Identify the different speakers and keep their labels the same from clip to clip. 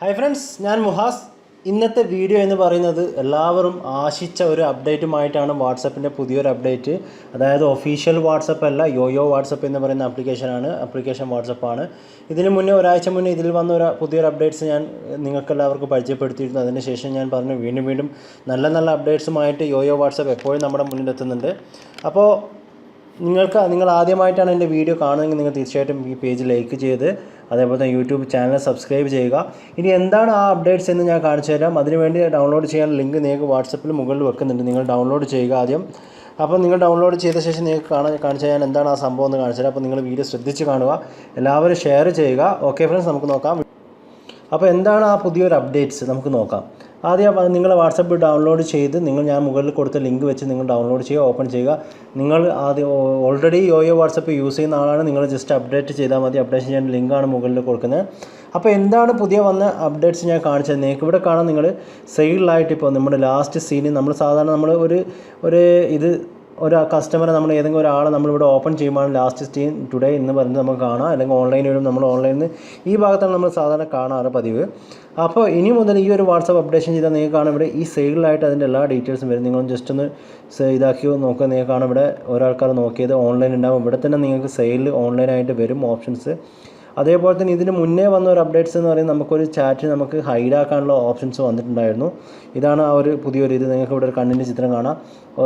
Speaker 1: Hi friends, ഞാൻ മുഹാസ്. ഇന്നത്തെ video എന്ന് പറയുന്നത് എല്ലാവരും ആശിച്ച ഒരു അപ്ഡേറ്റുമായിട്ടാണ്. വാട്സപ്പിൻ്റെ പുതിയൊരു അപ്ഡേറ്റ്, അതായത് ഒഫീഷ്യൽ വാട്സപ്പ് അല്ല, യോയോ വാട്സപ്പ് എന്ന് പറയുന്ന ആപ്ലിക്കേഷൻ വാട്സപ്പാണ്. ഇതിന് മുന്നേ ഒരാഴ്ച മുന്നേ ഇതിൽ വന്ന പുതിയൊരു അപ്ഡേറ്റ്സ് ഞാൻ നിങ്ങൾക്കെല്ലാവർക്കും പരിചയപ്പെടുത്തിയിരുന്നു. അതിനുശേഷം ഞാൻ പറഞ്ഞു വീണ്ടും നല്ല അപ്ഡേറ്റ്സുമായിട്ട് യോയോ വാട്സപ്പ് എപ്പോഴും നമ്മുടെ മുന്നിലെത്തുന്നുണ്ട്. അപ്പോൾ നിങ്ങൾ ആദ്യമായിട്ടാണ് എൻ്റെ വീഡിയോ കാണുന്നതെങ്കിൽ നിങ്ങൾ തീർച്ചയായിട്ടും ഈ പേജ് ലൈക്ക് ചെയ്ത് അതേപോലെ തന്നെ യൂട്യൂബ് ചാനൽ സബ്സ്ക്രൈബ് ചെയ്യുക. ഇനി എന്താണ് ആ അപ്ഡേറ്റ്സ് എന്ന് ഞാൻ കാണിച്ചു തരാം. അതിനുവേണ്ടി ഡൗൺലോഡ് ചെയ്യാൻ ലിങ്ക് നിങ്ങൾക്ക് വാട്സപ്പിൽ മുകളിൽ വെക്കുന്നുണ്ട്. നിങ്ങൾ ഡൗൺലോഡ് ചെയ്യുക ആദ്യം. അപ്പോൾ നിങ്ങൾ ഡൗൺലോഡ് ചെയ്ത ശേഷം നിങ്ങൾക്ക് കാണിച്ചു തരാൻ എന്താണ് ആ സംഭവം എന്ന് കാണിച്ചു തരാം. അപ്പോൾ നിങ്ങൾ വീഡിയോ ശ്രദ്ധിച്ച് കാണുക, എല്ലാവരും ഷെയർ ചെയ്യുക. ഓക്കെ ഫ്രണ്ട്സ്, നമുക്ക് നോക്കാം. അപ്പോൾ എന്താണ് ആ പുതിയൊരു അപ്ഡേറ്റ്സ് നമുക്ക് നോക്കാം. ആദ്യം നിങ്ങൾ വാട്സപ്പ് ഡൗൺലോഡ് ചെയ്ത് ഞാൻ മുകളിൽ കൊടുത്ത ലിങ്ക് വെച്ച് നിങ്ങൾ ഡൗൺലോഡ് ചെയ്യുക, ഓപ്പൺ ചെയ്യുക. നിങ്ങൾ ആദ്യം ഓൾറെഡി യോയോ വാട്സപ്പ് യൂസ് ചെയ്യുന്ന ആളാണ്, നിങ്ങൾ ജസ്റ്റ് അപ്ഡേറ്റ് ചെയ്താൽ മതി. അപ്ഡേറ്റ് ചെയ്യാൻ ലിങ്കാണ് മുകളിൽ കൊടുക്കുന്നത്. അപ്പോൾ എന്താണ് പുതിയ വന്ന അപ്ഡേറ്റ്സ് ഞാൻ കാണിച്ചത്. നിങ്ങൾക്ക് ഇവിടെ കാണാം. നിങ്ങൾ സൈഡിലായിട്ട് ഇപ്പോൾ നമ്മുടെ ലാസ്റ്റ് സീനിൽ നമ്മൾ സാധാരണ നമ്മൾ ഒരു കസ്റ്റമറെ നമ്മൾ ഏതെങ്കിലും ഒരാളെ നമ്മളിവിടെ ഓപ്പൺ ചെയ്യുമ്പോൾ ലാസ്റ്റ് സീൻ ടുഡേ എന്ന് പറഞ്ഞ് നമുക്ക് കാണാം, അല്ലെങ്കിൽ ഓൺലൈനിൽ വരും. നമ്മൾ ഓൺലൈനിൽ ഈ ഭാഗത്താണ് നമ്മൾ സാധാരണ കാണാറ് പതിവ്. അപ്പോൾ ഇനി മുതൽ ഈ ഒരു വാട്സപ്പ് അപ്ഡേഷൻ ചെയ്താൽ നിങ്ങൾക്ക് കാണാം ഇവിടെ ഈ സൈഡിലായിട്ട് അതിൻ്റെ എല്ലാ ഡീറ്റെയിൽസും വരും. നിങ്ങൾ ജസ്റ്റ് ഒന്ന് ഇതാക്കി നോക്കുക. നിങ്ങൾക്ക് കാണാം ഇവിടെ ഒരാൾക്കാർ നോക്കിയത് ഓൺലൈൻ ഉണ്ടാകും. ഇവിടെ തന്നെ നിങ്ങൾക്ക് സൈഡിൽ ഓൺലൈനായിട്ട് വരും ഓപ്ഷൻസ്. അതേപോലെ തന്നെ ഇതിന് മുന്നേ വന്ന ഒരു അപ്ഡേറ്റ്സ് എന്ന് പറയുന്നത് നമുക്കൊരു ചാറ്റ് നമുക്ക് ഹൈഡാക്കാനുള്ള ഓപ്ഷൻസ് വന്നിട്ടുണ്ടായിരുന്നു. ഇതാണ് ആ ഒരു പുതിയൊരു ഇത്. നിങ്ങൾക്ക് ഇവിടെ ഒരു കണ്ണിൻ്റെ ചിത്രം കാണാം.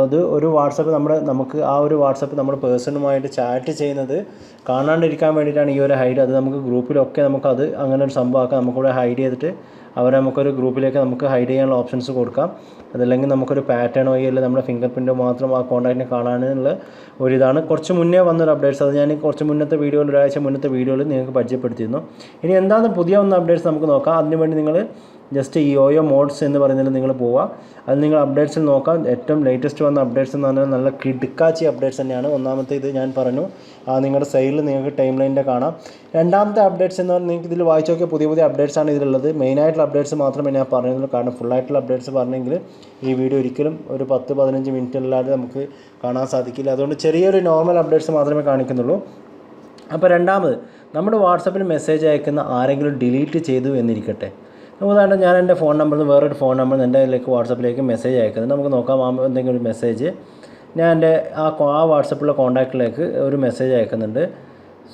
Speaker 1: അത് ഒരു വാട്സപ്പ് നമുക്ക് ആ ഒരു വാട്സപ്പ് നമ്മുടെ പേഴ്സണുമായിട്ട് ചാറ്റ് ചെയ്യുന്നത് കാണാണ്ടിരിക്കാൻ വേണ്ടിയിട്ടാണ് ഈ ഒരു ഹൈഡ്. അത് നമുക്ക് ഗ്രൂപ്പിലൊക്കെ നമുക്കത് അങ്ങനെ ഒരു സംഭവമാക്കാം. നമുക്കിവിടെ ഹൈഡ് ചെയ്തിട്ട് അവരെ നമുക്കൊരു ഗ്രൂപ്പിലേക്ക് നമുക്ക് ഹൈഡ് ചെയ്യാനുള്ള ഓപ്ഷൻസ് കൊടുക്കാം. അതല്ലെങ്കിൽ നമുക്കൊരു പാറ്റേൺ വഴി അല്ലെങ്കിൽ നമ്മുടെ ഫിംഗർ പ്രിൻറ്റോ മാത്രം ആ കോൺടാക്റ്റിനെ കാണാനുള്ള ഒരിതാണ്. കുറച്ച് മുന്നേ വന്നൊരു അപ്ഡേറ്റ്സ്. അത് ഞാൻ കുറച്ച് മുന്നത്തെ വീഡിയോയിൽ, ഒരാഴ്ച മുന്നത്തെ വീഡിയോയിൽ നിങ്ങൾക്ക് പരിചയപ്പെടുത്തിയിരുന്നു. ഇനി എന്താണ് പുതിയ വന്ന അപ്ഡേറ്റ്സ് നമുക്ക് നോക്കാം. അതിനുവേണ്ടി നിങ്ങൾ ജസ്റ്റ് ഈ യോയോ മോഡ്സ് എന്ന് പറയുന്നതിൽ നിങ്ങൾ പോവുക. അത് നിങ്ങൾ അപ്ഡേറ്റ്സിൽ നോക്കാം. ഏറ്റവും ലേറ്റസ്റ്റ് വന്ന അപ്ഡേറ്റ്സ് എന്ന് പറഞ്ഞാൽ നല്ല കിടുക്കാച്ചി അപ്ഡേറ്റ്സ് തന്നെയാണ്. ഒന്നാമത്തെ ഇത് ഞാൻ പറഞ്ഞു, നിങ്ങളുടെ സൈഡിൽ നിങ്ങൾക്ക് ടൈം ലൈനിൻ്റെ കാണാം. രണ്ടാമത്തെ അപ്ഡേറ്റ്സ് എന്ന് പറഞ്ഞാൽ നിങ്ങൾക്ക് ഇതിൽ വായിച്ച് നോക്കിയാൽ പുതിയ അപ്ഡേറ്റ്സ് ആണ് ഇതിലുള്ളത്. മെയിനായിട്ടുള്ള അപ്ഡേറ്റ്സ് മാത്രമേ ഞാൻ പറഞ്ഞുള്ളൂ. കാരണം ഫുള്ളായിട്ടുള്ള അപ്ഡേറ്റ്സ് പറഞ്ഞെങ്കിൽ ഈ വീഡിയോ ഒരിക്കലും ഒരു 10-15 മിനിറ്റ് അല്ലാതെ നമുക്ക് കാണാൻ സാധിക്കില്ല. അതുകൊണ്ട് ചെറിയൊരു നോർമൽ അപ്ഡേറ്റ്സ് മാത്രമേ കാണിക്കുന്നുള്ളൂ. അപ്പോൾ രണ്ടാമത്, നമ്മുടെ വാട്സപ്പിൽ മെസ്സേജ് അയക്കുന്ന ആരെങ്കിലും ഡിലീറ്റ് ചെയ്തു എന്നിരിക്കട്ടെ. ഉദാഹരണം, ഞാൻ എൻ്റെ ഫോൺ നമ്പറിൽ നിന്ന് വേറൊരു ഫോൺ നമ്പറിൽ നിന്ന് എൻ്റെ അതിലേക്ക് വാട്സപ്പിലേക്ക് മെസ്സേജ് അയക്കുന്നത്. നമുക്ക് നോക്കാം. എന്തെങ്കിലും ഒരു മെസ്സേജ് ഞാൻ എൻ്റെ ആ വാട്സപ്പിലെ കോൺടാക്റ്റിലേക്ക് ഒരു മെസ്സേജ് അയക്കുന്നുണ്ട്.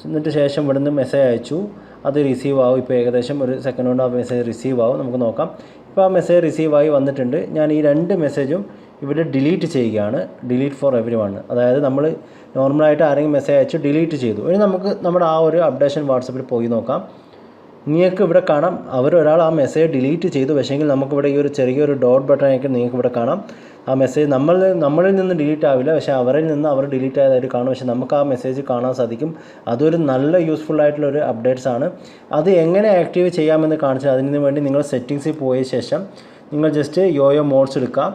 Speaker 1: എന്നിട്ട് ശേഷം ഇവിടുന്ന് മെസ്സേജ് അയച്ചു, അത് റിസീവ് ആവും. ഇപ്പോൾ ഏകദേശം ഒരു സെക്കൻഡ് കൊണ്ട് ആ മെസ്സേജ് റിസീവ് ആവും. നമുക്ക് നോക്കാം. ഇപ്പോൾ ആ മെസ്സേജ് റിസീവായി വന്നിട്ടുണ്ട്. ഞാൻ ഈ 2 മെസ്സേജും ഇവിടെ ഡിലീറ്റ് ചെയ്യുകയാണ്. Delete for every one. അതായത് നമ്മൾ നോർമലായിട്ട് ആരെങ്കിലും മെസ്സേജ് അയച്ചു ഡിലീറ്റ് ചെയ്തു. ഇനി നമുക്ക് നമ്മുടെ ആ ഒരു അപ്ഡേഷൻ വാട്സപ്പിൽ പോയി നോക്കാം. നിങ്ങൾക്ക് ഇവിടെ കാണാം ഒരാൾ ആ മെസ്സേജ് ഡിലീറ്റ് ചെയ്തു. പക്ഷേങ്കിൽ നമുക്കിവിടെ ഈ ഒരു ചെറിയൊരു ഡോട്ട് ബട്ടണൊക്കെ നിങ്ങൾക്ക് ഇവിടെ കാണാം. ആ മെസ്സേജ് നമ്മളിൽ നിന്ന് ഡിലീറ്റ് ആവില്ല, പക്ഷേ അവരിൽ നിന്ന് അവർ ഡിലീറ്റ് ആയതായിട്ട് കാണും. പക്ഷേ നമുക്ക് ആ മെസ്സേജ് കാണാൻ സാധിക്കും. അതൊരു നല്ല യൂസ്ഫുൾ ആയിട്ടുള്ളൊരു അപ്ഡേറ്റ്സ് ആണ്. അത് എങ്ങനെ ആക്റ്റീവ് ചെയ്യാമെന്ന് കാണിച്ചാൽ അതിന് വേണ്ടി നിങ്ങൾ സെറ്റിങ്സിൽ പോയ ശേഷം നിങ്ങൾ ജസ്റ്റ് യോയോ മോഡ്സ് എടുക്കുക.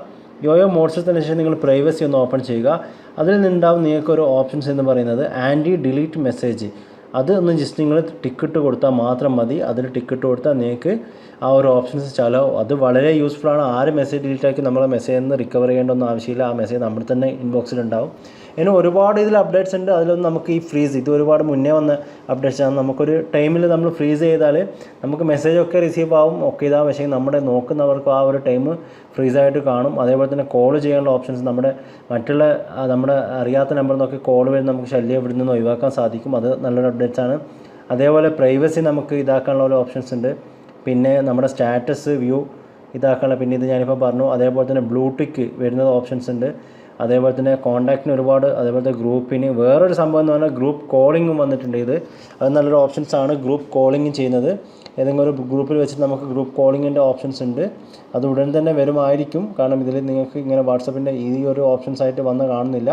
Speaker 1: യോയോ മോഡ്സിൽ തന്നെ ശേഷം നിങ്ങൾ പ്രൈവസി ഒന്ന് ഓപ്പൺ ചെയ്യുക. അതിൽ നിന്നുണ്ടാവും നിങ്ങൾക്കൊരു ഓപ്ഷൻസ് എന്ന് പറയുന്നത് ആൻറ്റി ഡിലീറ്റ് മെസ്സേജ്. അത് ഒന്ന് ജസ്റ്റ് നിങ്ങൾ ടിക്കറ്റ് കൊടുത്താൽ മാത്രം മതി. അതിൽ ടിക്കറ്റ് കൊടുത്താൽ നിങ്ങൾക്ക് ആ ഒരു ഓപ്ഷൻസ് ചാലാവും. അത് വളരെ യൂസ്ഫുള്ളാണ്. ആര് മെസ്സേജ് ഡിലീറ്റ് ആക്കി നമ്മളെ മെസ്സേജിൽ നിന്ന് റിക്കവർ ചെയ്യേണ്ടൊന്നും ആവശ്യമില്ല. ആ മെസ്സേജ് നമ്മുടെ തന്നെ ഇൻബോക്സിലുണ്ടാവും. ഇനി ഒരുപാട് ഇതിൽ അപ്ഡേറ്റ്സ് ഉണ്ട്. അതിലൊന്നും നമുക്ക് ഈ ഫ്രീസ്, ഇത് ഒരുപാട് മുന്നേ വന്ന അപ്ഡേറ്റ്സ് ആണ്. നമുക്കൊരു ടൈമിൽ നമ്മൾ ഫ്രീസ് ചെയ്താൽ നമുക്ക് മെസ്സേജൊക്കെ റിസീവ് ആവും, ഒക്കെ ഇതാ. പക്ഷേ നമ്മുടെ നോക്കുന്നവർക്ക് ആ ഒരു ടൈം ഫ്രീസായിട്ട് കാണും. അതേപോലെ തന്നെ കോൾ ചെയ്യാനുള്ള ഓപ്ഷൻസ് നമ്മുടെ അറിയാത്ത നമ്പറിൽ നിന്നൊക്കെ കോൾ വരും. നമുക്ക് ശല്യം ഇവിടെ നിന്ന് ഒഴിവാക്കാൻ സാധിക്കും. അത് നല്ലൊരു അപ്ഡേറ്റ്സ് ആണ്. അതേപോലെ പ്രൈവസി നമുക്ക് ഇതാക്കാനുള്ള ഒരു ഓപ്ഷൻസ് ഉണ്ട്. പിന്നെ നമ്മുടെ സ്റ്റാറ്റസ് വ്യൂ ഇതാക്കാനുള്ള, പിന്നെ ഇത് ഞാനിപ്പോൾ പറഞ്ഞു. അതേപോലെ തന്നെ ബ്ലൂടിക്ക് വരുന്ന ഓപ്ഷൻസ് ഉണ്ട്. അതേപോലെ തന്നെ കോൺടാക്റ്റിന് ഒരുപാട്, അതേപോലെ ഗ്രൂപ്പിന് വേറൊരു സംഭവം എന്ന് പറഞ്ഞാൽ ഗ്രൂപ്പ് കോളിങ്ങും വന്നിട്ടുണ്ട്. അത് നല്ലൊരു ഓപ്ഷൻസ് ആണ്. ഗ്രൂപ്പ് കോളിങ് ചെയ്യുന്നത് ഏതെങ്കിലും ഒരു ഗ്രൂപ്പിൽ വെച്ചിട്ട് നമുക്ക് ഗ്രൂപ്പ് കോളിങ്ങിൻ്റെ ഓപ്ഷൻസ് ഉണ്ട്. അത് ഉടൻ തന്നെ വരുമായിരിക്കും. കാരണം ഇതിൽ നിങ്ങൾക്ക് ഇങ്ങനെ വാട്സപ്പിൻ്റെ ഈ ഒരു ഓപ്ഷൻസ് ആയിട്ട് കാണുന്നില്ല.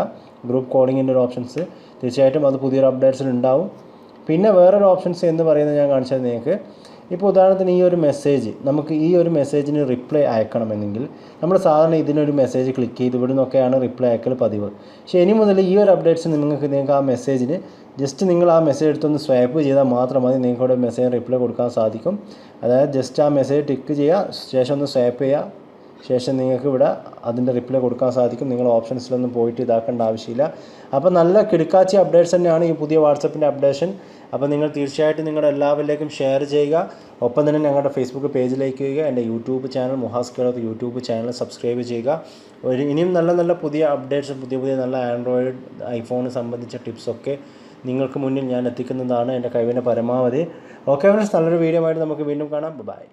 Speaker 1: ഗ്രൂപ്പ് കോളിങ്ങിൻ്റെ ഒരു ഓപ്ഷൻസ് തീർച്ചയായിട്ടും അത് പുതിയൊരു അപ്ഡേറ്റ്സിൽ ഉണ്ടാവും. പിന്നെ വേറൊരു ഓപ്ഷൻസ് എന്ന് പറയുന്നത് ഞാൻ കാണിച്ചത് നിങ്ങൾക്ക്. ഇപ്പോൾ ഉദാഹരണത്തിന് നമുക്ക് ഈ ഒരു മെസ്സേജിന് റിപ്ലൈ അയക്കണമെങ്കിൽ നമ്മൾ സാധാരണ ഇതിനൊരു മെസ്സേജ് ക്ലിക്ക് ചെയ്ത് ഇവിടെ നിന്നൊക്കെയാണ് റിപ്ലൈ അയക്കൽ പതിവ്. പക്ഷേ ഇനി മുതൽ ഈ ഒരു അപ്ഡേറ്റ്സ് നിങ്ങൾക്ക് ആ മെസ്സേജിന് ജസ്റ്റ് നിങ്ങൾ ആ മെസ്സേജ് എടുത്തൊന്ന് സ്വൈപ്പ് ചെയ്താൽ മാത്രം മതി. നിങ്ങൾക്ക് മെസ്സേജ് റിപ്ലൈ കൊടുക്കാൻ സാധിക്കും. അതായത് ജസ്റ്റ് ആ മെസ്സേജ് ടിക്ക് ചെയ്യുക, ശേഷം ഒന്ന് സ്വൈപ്പ് ചെയ്യുക. ശേഷം നിങ്ങൾക്ക് ഇവിടെ അതിൻ്റെ റിപ്ലൈ കൊടുക്കാൻ സാധിക്കും. നിങ്ങൾ ഓപ്ഷൻസിലൊന്നും പോയിട്ട് ഇതാക്കേണ്ട ആവശ്യമില്ല. അപ്പോൾ നല്ല കിടുക്കാച്ചി അപ്ഡേറ്റ്സ് തന്നെയാണ് ഈ പുതിയ വാട്സപ്പിൻ്റെ അപ്ഡേഷൻ. അപ്പോൾ നിങ്ങൾ തീർച്ചയായിട്ടും നിങ്ങളുടെ എല്ലാവരിലേക്കും ഷെയർ ചെയ്യുക. ഒപ്പം തന്നെ ഞങ്ങളുടെ ഫേസ്ബുക്ക് പേജിലേക്ക് വരിക. എൻ്റെ YouTube channel Muhas Keloth YouTube channel subscribe ചെയ്യുക. ഇനിയും നല്ല നല്ല പുതിയ അപ്ഡേറ്റ്സ്, പുതിയ നല്ല ആൻഡ്രോയിഡ് ഐഫോൺ സംബന്ധിച്ച ടിപ്സൊക്കെ നിങ്ങൾക്ക് മുന്നിൽ ഞാൻ എത്തിക്കുന്നതാണ് എൻ്റെ കഴിവിൻ്റെ പരമാവധി. ഓക്കെ ഫ്രണ്ട്സ്, നല്ലൊരു വീഡിയോ ആയിട്ട് നമുക്ക് വീണ്ടും കാണാം. ബൈ.